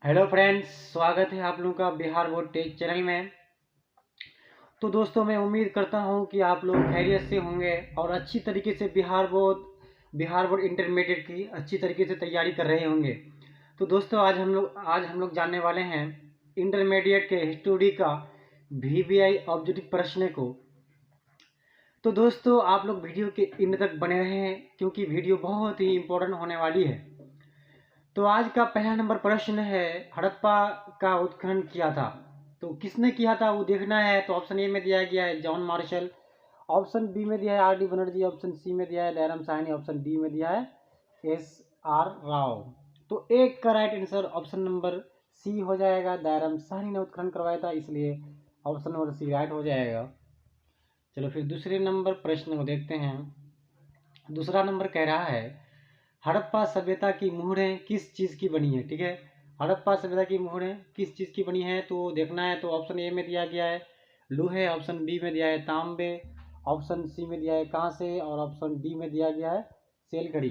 Hello friends, स्वागत है आप लोगों का बिहार बोर्ड टेक चैनल में। तो दोस्तों, मैं उम्मीद करता हूं कि आप लोग खैरियत से होंगे और अच्छी तरीके से बिहार बोर्ड इंटरमीडिएट की अच्छी तरीके से तैयारी कर रहे होंगे। तो दोस्तों, आज हम लोग जानने वाले हैं इंटरमीडिएट के हिस्ट्री का वीवीआई ऑब्जेक्टिव प्रश्न को। तो दोस्तों, आप लोग वीडियो के एंड तक बने रहें क्योंकि वीडियो बहुत ही इम्पोर्टेंट होने वाली है। तो आज का पहला नंबर प्रश्न है, हड़प्पा का उत्खनन किया था तो किसने किया था वो देखना है। तो ऑप्शन ए में दिया गया है जॉन मार्शल, ऑप्शन बी में दिया है R D Banerjee, option C में दिया है दयाराम साहनी, ऑप्शन डी में दिया है एस आर राव। तो एक का right answer option number C हो जाएगा। दयाराम साहनी ने उत्खनन करवाया था, इसलिए ऑप्शन नंबर सी राइट हो जाएगा। चलो फिर दूसरे नंबर प्रश्न को देखते हैं। दूसरा नंबर कह रहा है, हड़प्पा सभ्यता की मुहरें किस चीज़ की बनी है। ठीक है, हड़प्पा सभ्यता की मुहरें किस चीज़ की बनी है तो देखना है। तो ऑप्शन ए में दिया गया है लोहे, ऑप्शन बी में दिया है तांबे, ऑप्शन सी में दिया है कांसे और ऑप्शन डी में दिया गया है सेलकड़ी।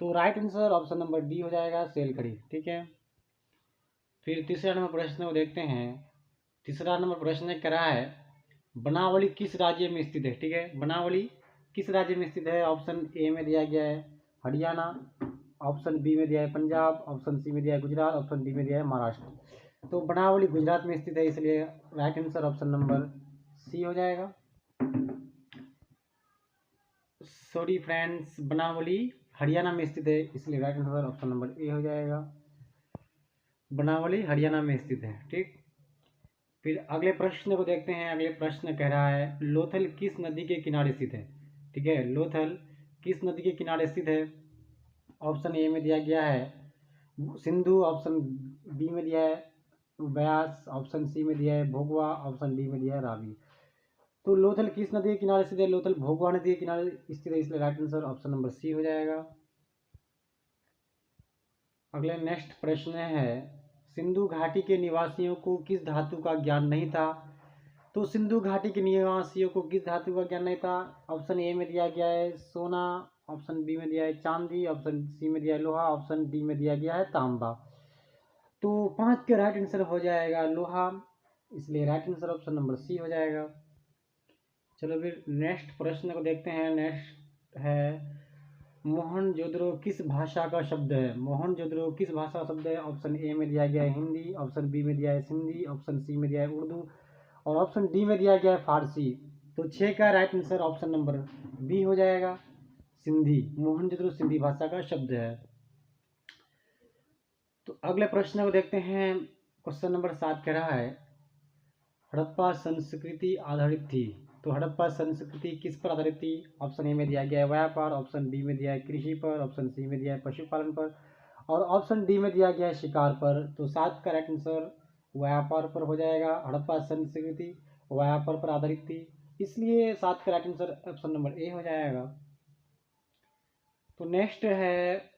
तो right answer option number D हो जाएगा, सेलकड़ी। ठीक है, फिर तीसरा नंबर प्रश्न को देखते हैं। तीसरा नंबर प्रश्न कह रहा है, बनावली किस राज्य में स्थित है। ठीक है, बनावली किस राज्य में स्थित है। ऑप्शन ए में दिया गया है हरियाणा, ऑप्शन बी में दिया है पंजाब, ऑप्शन सी में दिया है गुजरात, ऑप्शन डी में दिया है महाराष्ट्र। तो बनावली गुजरात में स्थित है, इसलिए right answer option number C हो जाएगा। सॉरी फ्रेंड्स, बनावली हरियाणा में स्थित है, इसलिए right answer option number A हो जाएगा। बनावली हरियाणा में स्थित है। ठीक, फिर अगले प्रश्न को देखते हैं। अगले प्रश्न कह रहा है, लोथल किस नदी के किनारे स्थित है। ठीक है, लोथल किस नदी के किनारे स्थित है। ऑप्शन ए में दिया गया है सिंधु, ऑप्शन बी में दिया है ब्यास, ऑप्शन सी में दिया है भोगवा, ऑप्शन डी में दिया है रावी। तो लोथल किस नदी के किनारे स्थित है। लोथल भोगवा नदी के किनारे स्थित है, इसलिए right answer option number C हो जाएगा। अगले नेक्स्ट प्रश्न है, सिंधु घाटी के निवासियों को किस धातु का ज्ञान नहीं था। तो सिंधु घाटी के निवासियों को किस धातु का ज्ञान नहीं था। ऑप्शन ए में दिया गया है सोना, ऑप्शन बी में दिया है चांदी, ऑप्शन सी में दिया है लोहा, ऑप्शन डी में दिया गया है तांबा। तो 5 के राइट आंसर हो जाएगा लोहा, इसलिए right answer option number C हो जाएगा। चलो फिर नेक्स्ट प्रश्न को देखते हैं। नेक्स्ट है, मोहनजोदड़ो किस भाषा का शब्द है। मोहनजोदड़ो किस भाषा का शब्द है। ऑप्शन ए में दिया गया है हिंदी, ऑप्शन बी में दिया है सिंधी, ऑप्शन सी में दिया है उर्दू और ऑप्शन डी में दिया गया है फारसी। तो 6 का right answer option number B हो जाएगा, सिंधी। मोहनजोदड़ो सिंधी भाषा का शब्द है। तो अगले प्रश्न को देखते हैं। क्वेश्चन नंबर 7 कह रहा है, हड़प्पा संस्कृति आधारित थी। तो हड़प्पा संस्कृति किस पर आधारित थी। ऑप्शन ए में दिया गया है व्यापार, ऑप्शन बी में दिया है कृषि पर, ऑप्शन सी में दिया है पशुपालन पर और ऑप्शन डी में दिया गया है शिकार पर। तो 7 का राइट आंसर व्यापार पर हो जाएगा। हड़प्पा संस्कृति व्यापार पर आधारित थी, इसलिए 7 का right answer option number A हो जाएगा। तो नेक्स्ट है,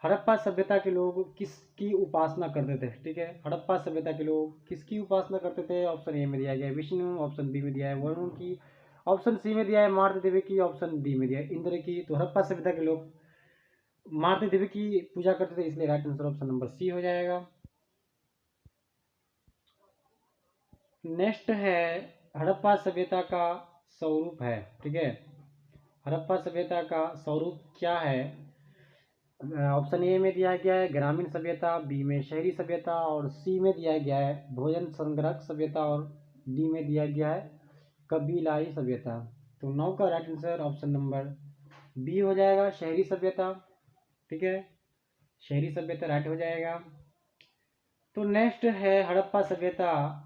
हड़प्पा सभ्यता के लोग किसकी उपासना करते थे। ठीक है, हड़प्पा सभ्यता के लोग किसकी उपासना करते थे। ऑप्शन ए में दिया गया है विष्णु, ऑप्शन बी में दिया है वरुण की, ऑप्शन सी में दिया है मारुति देवी की, ऑप्शन डी में दिया है इंद्र की। तो हड़प्पा सभ्यता के लोग मारुति देवी की पूजा करते थे, इसलिए right answer option number C हो जाएगा। नेक्स्ट है, हड़प्पा सभ्यता का स्वरूप है। ठीक है, हड़प्पा सभ्यता का स्वरूप क्या है। ऑप्शन ए में दिया गया है ग्रामीण सभ्यता, बी में शहरी सभ्यता और सी में दिया गया है भोजन संग्रह सभ्यता और डी में दिया गया है कबीलाई सभ्यता। तो 9 का right answer option number B हो जाएगा, शहरी सभ्यता। ठीक है, शहरी सभ्यता राइट हो जाएगा। तो नेक्स्ट है, हड़प्पा सभ्यता।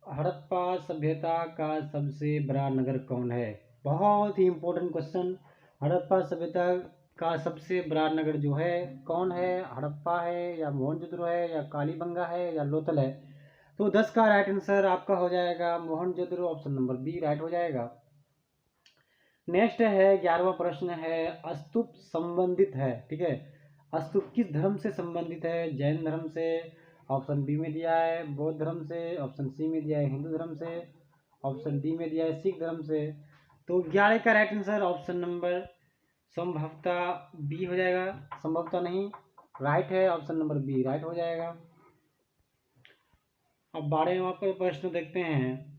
हड़प्पा सभ्यता का सबसे बड़ा नगर कौन है। बहुत ही इंपॉर्टेंट क्वेश्चन। हड़प्पा सभ्यता का सबसे बड़ा नगर जो है कौन है। हड़प्पा है या मोहनजोदड़ो है या कालीबंगा है या लोथल है। तो 10 का राइट आंसर आपका हो जाएगा Mohenjodaro, option number B right हो जाएगा। नेक्स्ट है 11वां प्रश्न है, स्तूप संबंधित है। ठीक है, स्तूप किस धर्म से संबंधित है। जैन धर्म से, ऑप्शन बी में दिया है बौद्ध धर्म से, ऑप्शन सी में दिया है हिंदू धर्म से, ऑप्शन डी में दिया है सिख धर्म से। तो 11 का राइट आंसर ऑप्शन नंबर संभवतः बी हो जाएगा, संभवतः नहीं राइट है, ऑप्शन नंबर बी राइट हो जाएगा। अब 12वां प्रश्न देखते हैं।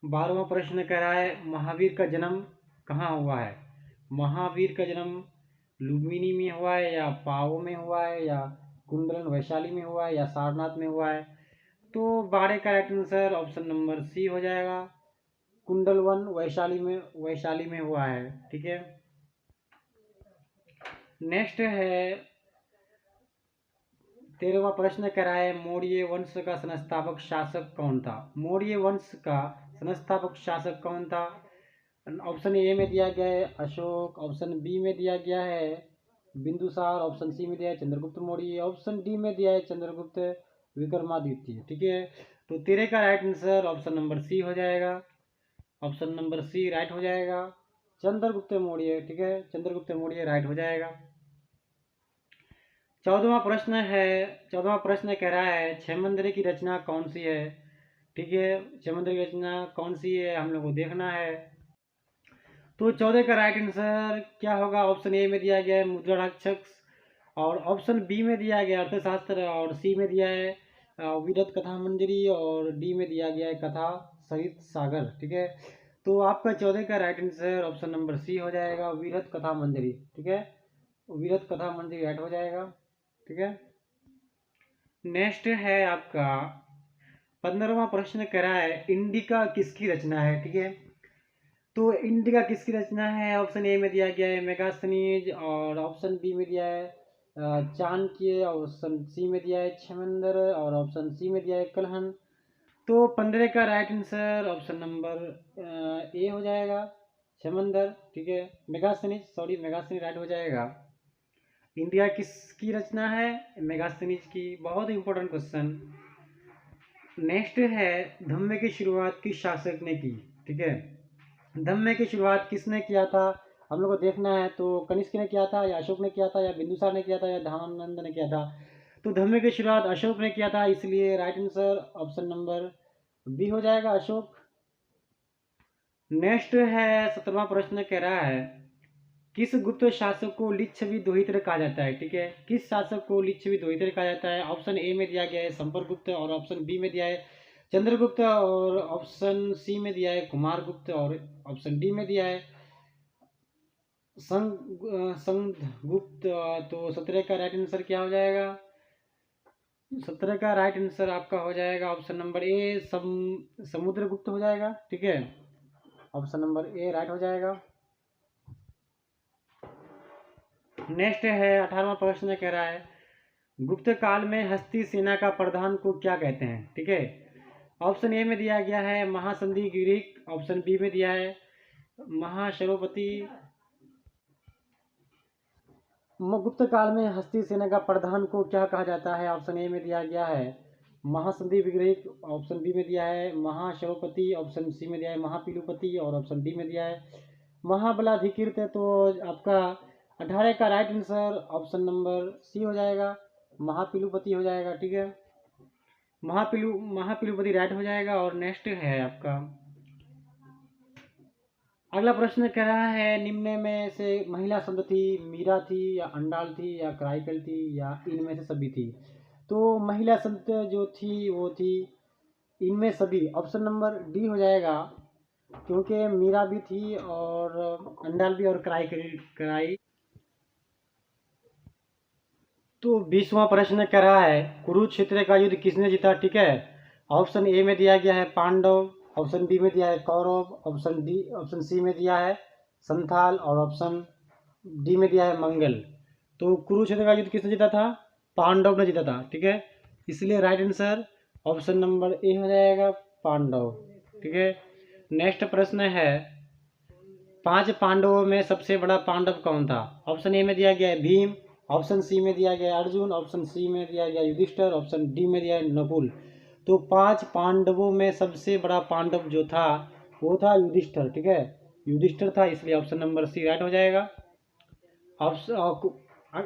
12वां प्रश्न कह रहा है महावीर का जन्म कहाँ हुआ है। महावीर का जन्म लुम्बिनी में हुआ है, या पाओ में हुआ है, या कुंडलन वैशाली में हुआ है, या सारनाथ में हुआ है। तो 12 का right answer option number C हो जाएगा, कुंडलवन वैशाली में हुआ है। ठीक है, नेक्स्ट है 13वां प्रश्न कह रहा है मौर्य वंश का संस्थापक शासक कौन था। मौर्य वंश का संस्थापक शासक कौन था। ऑप्शन ए में दिया गया है अशोक, ऑप्शन बी में दिया गया है बिंदुसार, ऑप्शन सी में दिया है चंद्रगुप्त मौर्य, ऑप्शन डी में दिया है चंद्रगुप्त विक्रमादित्य। ठीक है, तो 13 का right answer option number C हो जाएगा, ऑप्शन नंबर सी राइट हो जाएगा, चंद्रगुप्त मौर्य। ठीक है, चंद्रगुप्त मौर्य राइट हो जाएगा। 14वां प्रश्न कह रहा है छह मंदिर की रचना कौन सी है। ठीक है, छह मंदिर की रचना कौन सी है हम लोग को देखना है। तो 14 का राइट आंसर क्या होगा। ऑप्शन ए में दिया गया है मुद्रा राक्षस, और ऑप्शन बी में दिया गया अर्थशास्त्र, और सी में दिया है विरत कथा मंजरी, और डी में दिया गया है कथा सहित सागर। ठीक है, तो आपका 14 का right answer option number C हो जाएगा, विरत कथा मंजरी। ठीक है, विरत कथा मंजरी राइट हो जाएगा। ठीक है, नेक्स्ट है आपका 15वां प्रश्न कह रहा है इंडिका किसकी रचना है। ठीक है, तो इंडिका किसकी रचना है। ऑप्शन ए में दिया गया है मेगास्थनीज, और ऑप्शन बी में दिया है चाणक्य, ऑप्शन सी में दिया है छमंदर, और ऑप्शन सी में दिया है कलहन। तो 15 का right answer option number A हो जाएगा, छमंदर। ठीक है, मेगास्थनीज राइट हो जाएगा। इंडिया किसकी रचना है, मेगास्थनीज की। बहुत इंपॉर्टेंट क्वेश्चन। नेक्स्ट है धम्म की शुरुआत किस शासक ने की। ठीक है, धम्म की शुरुआत किसने किया था हम लोग को देखना है। तो कनिष्क ने किया था, या अशोक ने किया था, या बिंदुसार ने किया था, या धर्मानंद ने किया था। तो धम्म की शुरुआत अशोक ने किया था, इसलिए right answer option number B हो जाएगा, अशोक। नेक्स्ट है 17वां प्रश्न कह रहा है किस गुप्त शासक को लिच्छवी द्रोहित्र कहा जाता है। ठीक है, किस शासक को लिच्छवी द्रोहित्र कहा जाता है। ऑप्शन ए में दिया गया है संपर्कगुप्त, और ऑप्शन बी में दिया है चंद्रगुप्त, और ऑप्शन सी में दिया है कुमारगुप्त, और ऑप्शन डी में दिया है संघगुप्त। तो 17 का राइट आंसर क्या हो जाएगा। 17 का राइट आंसर आपका हो जाएगा ऑप्शन नंबर ए समुद्रगुप्त हो जाएगा। ठीक है, ऑप्शन नंबर ए राइट हो जाएगा। नेक्स्ट है 18वां प्रश्न कह रहा है गुप्त काल में हस्ती सेना का प्रधान को क्या कहते हैं। ठीक है, ऑप्शन ए में दिया गया है महासंधि गिरिक, ऑप्शन बी में दिया है महाशरोपति। गुप्त काल में हस्ती सेना का प्रधान को क्या कहा जाता है। ऑप्शन ए में दिया गया है महासंधि विग्रहिक, ऑप्शन बी में दिया है महाशरोपति, ऑप्शन सी में दिया है महापिलुपति, और ऑप्शन डी में दिया है महाबलाधिकृत। तो आपका 18 का right answer option number C हो जाएगा, महापिलुपति हो जाएगा। ठीक है, महापिलुपति राइट हो जाएगा। और नेक्स्ट है आपका अगला प्रश्न कह रहा है निम्न में से महिला संत थी, मीरा थी, या अंडाल थी, या कराईकल थी, या इनमें से सभी थी। तो महिला संत जो थी वो थी इनमें सभी, ऑप्शन नंबर डी हो जाएगा, क्योंकि मीरा भी थी और अंडाल भी और कराई। तो 20वां प्रश्न कह रहा है कुरुक्षेत्र का युद्ध किसने जीता। ठीक है, ऑप्शन ए में दिया गया है पांडव, ऑप्शन बी में दिया है कौरव, ऑप्शन सी में दिया है संथाल, और ऑप्शन डी में दिया है मंगल। तो कुरुक्षेत्र का युद्ध किसने जीता था, पांडव ने जीता था। ठीक है, इसलिए right answer option number A हो जाएगा, पांडव। ठीक है, नेक्स्ट प्रश्न है 5 पांडवों में सबसे बड़ा पांडव कौन था। ऑप्शन ए में दिया गया है भीम, ऑप्शन सी में दिया गया अर्जुन, ऑप्शन सी में दिया गया युधिष्ठिर, ऑप्शन डी में दिया है नकुल। तो 5 पांडवों में सबसे बड़ा पांडव जो था वो था युधिष्ठिर। ठीक है, युधिष्ठिर था, इसलिए ऑप्शन नंबर सी राइट हो जाएगा।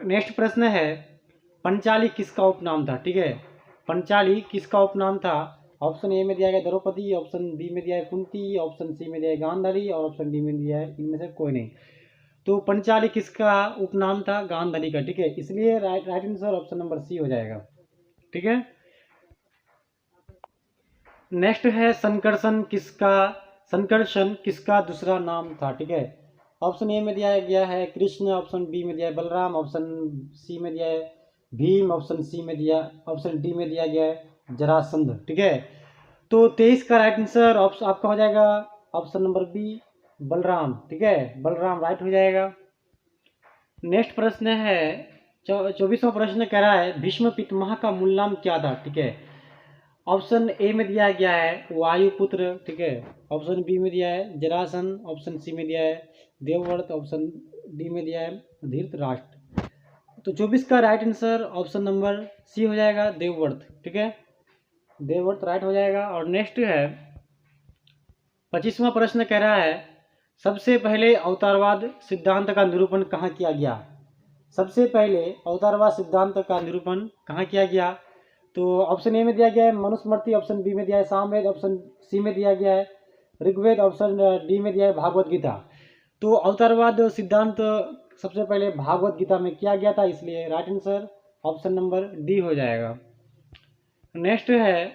नेक्स्ट प्रश्न है पंचाली किसका उपनाम था। ठीक है, पंचाली किसका उपनाम था। ऑप्शन ए में दिया गया द्रौपदी, ऑप्शन बी में दिया है कुंती, ऑप्शन सी में दिया है गांधारी, और ऑप्शन डी में दिया है इनमें से कोई नहीं। तो पंचाली किसका उपनाम था? गांधारी का। ठीक है, इसलिए right answer option number C हो जाएगा। ठीक है, नेक्स्ट है संकर्षण किसका दूसरा नाम था? ठीक है, ऑप्शन ए में दिया गया है कृष्ण, ऑप्शन बी में दिया है बलराम, ऑप्शन सी में दिया है भीम, ऑप्शन डी में दिया गया है जरासंध। ठीक है, तो 23 का राइट आंसर आपका हो जाएगा ऑप्शन नंबर बी बलराम। ठीक है, बलराम राइट हो जाएगा। नेक्स्ट प्रश्न है 24वां प्रश्न कह रहा है भीष्म पितामह का मूल नाम क्या था? ठीक है, ऑप्शन ए में दिया गया है वायुपुत्र। ठीक है, ऑप्शन बी में दिया है जरासंध, ऑप्शन सी में दिया है देवव्रत, ऑप्शन डी में दिया है धृतराष्ट्र। तो 24 का right answer option number C हो जाएगा देवव्रत। ठीक है, देवव्रत राइट हो जाएगा। और नेक्स्ट है 25वां प्रश्न कह रहा है सबसे पहले अवतारवाद सिद्धांत का निरूपण कहाँ किया गया? सबसे पहले अवतारवाद सिद्धांत का निरूपण कहाँ किया गया? तो ऑप्शन ए में दिया गया है मनुस्मृति, ऑप्शन बी में दिया है सामवेद, ऑप्शन सी में दिया गया है ऋग्वेद, ऑप्शन डी में दिया है भागवत गीता। तो अवतारवाद सिद्धांत सबसे पहले भागवत गीता में किया गया था, इसलिए right answer option number D हो जाएगा। नेक्स्ट है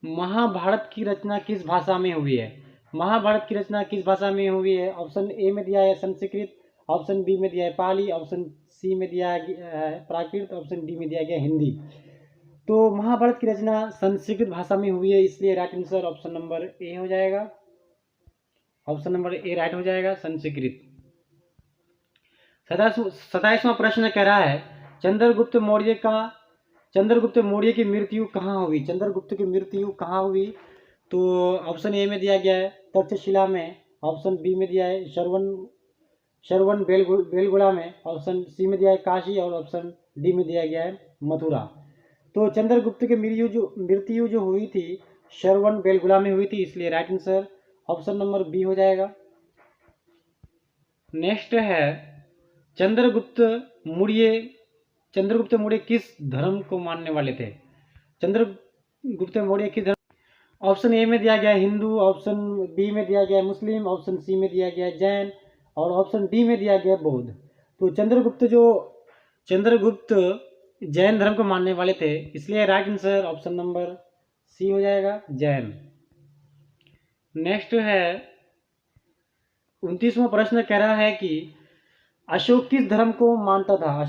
महाभारत की रचना किस भाषा में हुई है? महाभारत की रचना किस भाषा में हुई है? ऑप्शन ए में दिया है संस्कृत, ऑप्शन बी में दिया है पाली, ऑप्शन सी में दिया है प्राकृत, ऑप्शन डी में दिया गया हिंदी। तो महाभारत की रचना संस्कृत भाषा में हुई है, इसलिए right answer option number A हो जाएगा। ऑप्शन नंबर ए राइट हो जाएगा संस्कृत। 27वां प्रश्न कह रहा है चंद्रगुप्त मौर्य की मृत्यु कहाँ हुई? चंद्रगुप्त की मृत्यु कहाँ हुई? तो ऑप्शन ए में दिया गया है तक्षशिला में, ऑप्शन बी में दिया है श्रवण बेलगुड़ा में, ऑप्शन सी में दिया है काशी, और ऑप्शन डी में दिया गया है मथुरा। तो चंद्रगुप्त की मृत्यु जो हुई थी श्रवण बेलगुड़ा में हुई थी, इसलिए right answer option number B हो जाएगा। नेक्स्ट है चंद्रगुप्त मौर्य किस धर्म को मानने वाले थे? चंद्रगुप्त मौर्य किस धर्म? ऑप्शन ए में दिया गया है हिंदू, ऑप्शन बी में दिया गया है मुस्लिम, ऑप्शन सी में दिया गया है जैन, और ऑप्शन डी में दिया गया है बौद्ध। तो चंद्रगुप्त जैन धर्म को मानने वाले थे, इसलिए right answer option number C हो जाएगा जैन। नेक्स्ट है 29वां प्रश्न कह रहा है कि अशोक किस धर्म को मानता था?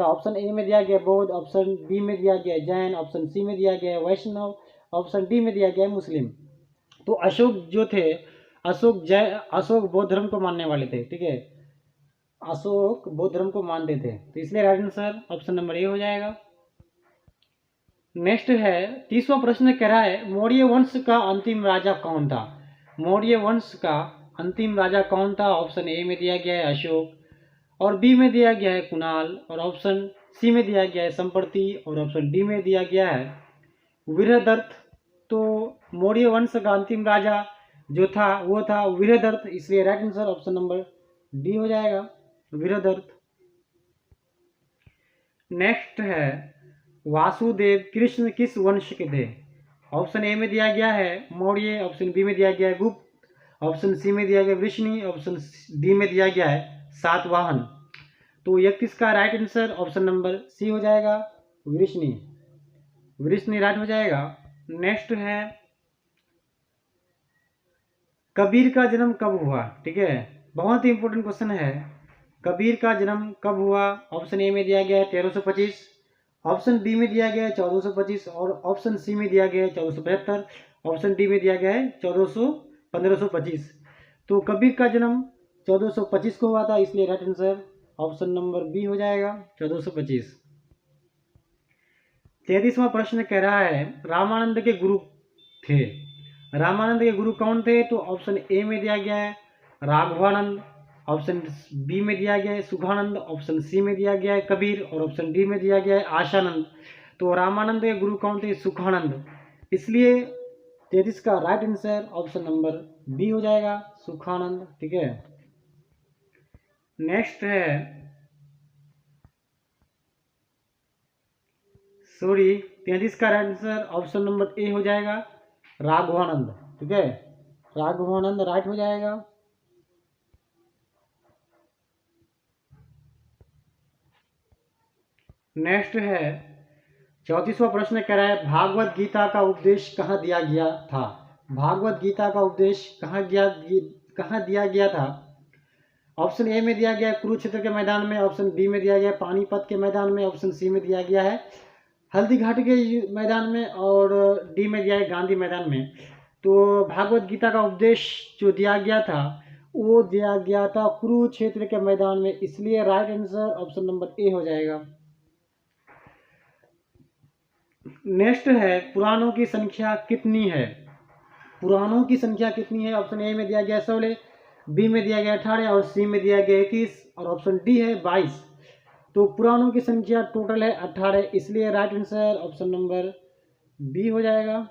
ऑप्शन ए में दिया गया बौद्ध, ऑप्शन बी में दिया गया जैन, ऑप्शन सी में दिया गया वैष्णव, ऑप्शन डी में दिया गया मुस्लिम। तो अशोक जो थे अशोक बौद्ध धर्म को मानने वाले थे। ठीक है, अशोक बौद्ध धर्म को मानते थे, तो इसलिए right answer option number A हो जाएगा। नेक्स्ट है 30वां प्रश्न कह रहा है मौर्य वंश का अंतिम राजा कौन था? मौर्य वंश का अंतिम राजा कौन था? ऑप्शन ए में दिया गया है अशोक, और बी में दिया गया है कुणाल, और ऑप्शन सी में दिया गया है संप्रति, और ऑप्शन डी में दिया गया है वीरदर्थ। तो मौर्य वंश का अंतिम राजा जो था वो था वीरदर्थ, इसलिए right answer option number D हो जाएगा वीरदर्थ। नेक्स्ट है वासुदेव कृष्ण किस वंश के थे? ऑप्शन ए में दिया गया है मौर्य, ऑप्शन बी में दिया गया है गुप्त, ऑप्शन सी में दिया गया वृष्णि, ऑप्शन डी में दिया गया है सातवाहन। तो 31 का right answer option number C हो जाएगा वृष्णि राइट हो जाएगा। नेक्स्ट है कबीर का जन्म कब हुआ? ठीक है, बहुत ही इंपॉर्टेंट क्वेश्चन है। कबीर का जन्म कब हुआ? ऑप्शन ए में दिया गया है 1325, ऑप्शन बी में दिया गया है 1425, और ऑप्शन सी में दिया गया है 1475, ऑप्शन डी में दिया गया है 1525। तो कबीर का जन्म 1425 को हुआ था, इसलिए right answer option number B हो जाएगा 1425। 33वां प्रश्न कह रहा है रामानंद के गुरु थे। रामानंद के गुरु कौन थे? तो ऑप्शन ए में दिया गया है राघवानंद, ऑप्शन बी में दिया गया है सुखानंद, ऑप्शन सी में दिया गया है कबीर, और ऑप्शन डी में दिया गया है आशानंद। तो रामानंद के गुरु कौन थे? सुखानंद, इसलिए 33 का right answer option number B हो जाएगा सुखानंद। ठीक है, नेक्स्ट है 33 का right answer option number A हो जाएगा राघवानंद। ठीक है, राघवानंद राइट हो जाएगा। नेक्स्ट है 34वां प्रश्न कह रहा है भागवत गीता का उपदेश कहाँ दिया गया था। भागवत गीता का उपदेश कहाँ दिया गया था। ऑप्शन ए में दिया गया है कुरुक्षेत्र के मैदान में, ऑप्शन बी में दिया गया है पानीपत के मैदान में, ऑप्शन सी में दिया गया है हल्दी घाटी के मैदान में, और डी में दिया है गांधी मैदान में। तो भागवत गीता का उपदेश जो दिया गया था वो दिया गया था कुरुक्षेत्र के मैदान में, इसलिए right answer option number A हो जाएगा। नेक्स्ट है पुराणों की संख्या कितनी है। पुराणों की संख्या कितनी है। ऑप्शन ए में दिया गया 16, बी में दिया गया 18 और सी में दिया गया 21 और ऑप्शन डी है 22। तो पुराणों की संख्या टोटल है 18, इसलिए right answer option number B हो जाएगा।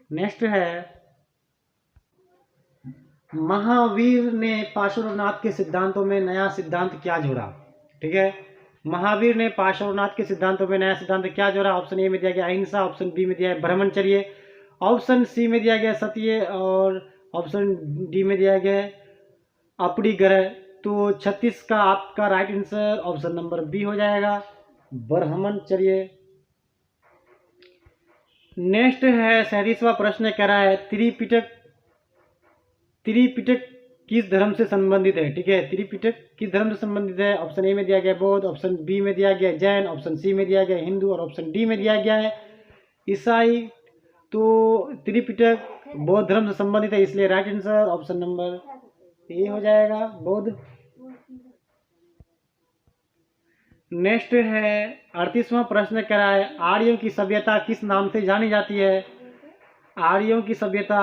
नेक्स्ट है महावीर ने पार्श्वनाथ के सिद्धांतों में नया सिद्धांत क्या जोड़ा। ठीक है, महावीर ने पार्श्वनाथ के सिद्धांतों में नया सिद्धांत क्या जोड़ा। ऑप्शन ए में दिया गया अहिंसा, ऑप्शन बी में दिया है ब्रह्मचर्य, ऑप्शन सी में दिया गया सत्य और ऑप्शन डी में दिया गया है अपरिग्रह। तो 36 का आपका right answer option number B हो जाएगा, ब्रह्मचर्य। नेक्स्ट है 37वां प्रश्न कह रहा है त्रिपिटक किस धर्म से संबंधित है। ठीक है, त्रिपिटक किस धर्म से संबंधित है। ऑप्शन ए में दिया गया बौद्ध, ऑप्शन बी में दिया गया जैन, ऑप्शन सी में दिया गया हिंदू और ऑप्शन डी में दिया गया है ईसाई। तो त्रिपिटक बौद्ध धर्म से संबंधित है, इसलिए right answer option number A हो जाएगा, बौद्ध। नेक्स्ट है 38वां प्रश्न कह रहा है आर्यों की सभ्यता किस नाम से जानी जाती है। आर्यों की सभ्यता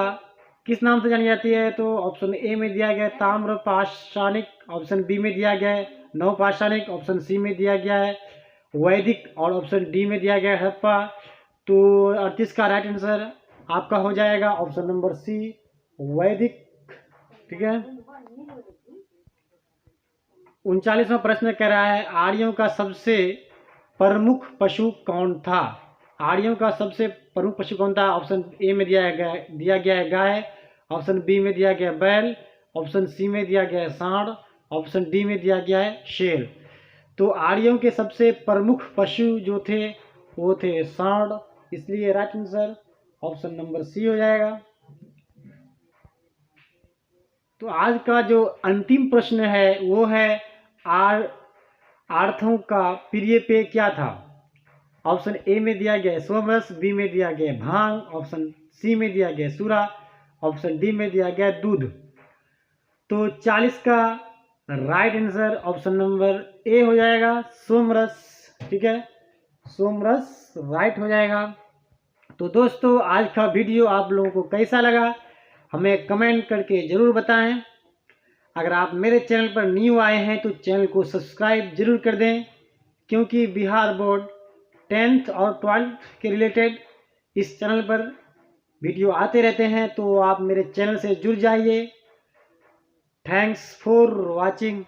किस नाम से जानी जाती है। तो ऑप्शन ए में दिया गया ताम्र पाषाणिक, ऑप्शन बी में दिया गया है नव पाषाणिक, ऑप्शन सी में दिया गया है वैदिक और ऑप्शन डी में दिया गया है हड़प्पा। तो 38 का राइट आंसर आपका हो जाएगा ऑप्शन नंबर सी, वैदिक। ठीक है, 39वां प्रश्न कह रहा है आर्यों का सबसे प्रमुख पशु कौन था। आर्यों का सबसे प्रमुख पशु कौन था। ऑप्शन ए में दिया गया है गाय, ऑप्शन बी में दिया गया बैल, ऑप्शन सी में दिया गया है सांड, ऑप्शन डी में दिया गया है शेर। तो आर्यों के सबसे प्रमुख पशु जो थे वो थे सांड, इसलिए right answer option number C हो जाएगा। तो आज का जो अंतिम प्रश्न है वो है आर्थों का प्रिय पेय क्या था। ऑप्शन ए में दिया गया सोमरस, बी में दिया गया भांग, ऑप्शन सी में दिया गया सूरा, ऑप्शन डी में दिया गया दूध। तो 40 का right answer option number A हो जाएगा, सोमरस। ठीक है, सोमरस राइट हो जाएगा। तो दोस्तों आज का वीडियो आप लोगों को कैसा लगा हमें कमेंट करके ज़रूर बताएं। अगर आप मेरे चैनल पर न्यू आए हैं तो चैनल को सब्सक्राइब जरूर कर दें, क्योंकि बिहार बोर्ड 10th और 12th के रिलेटेड इस चैनल पर वीडियो आते रहते हैं। तो आप मेरे चैनल से जुड़ जाइए। Thanks for watching.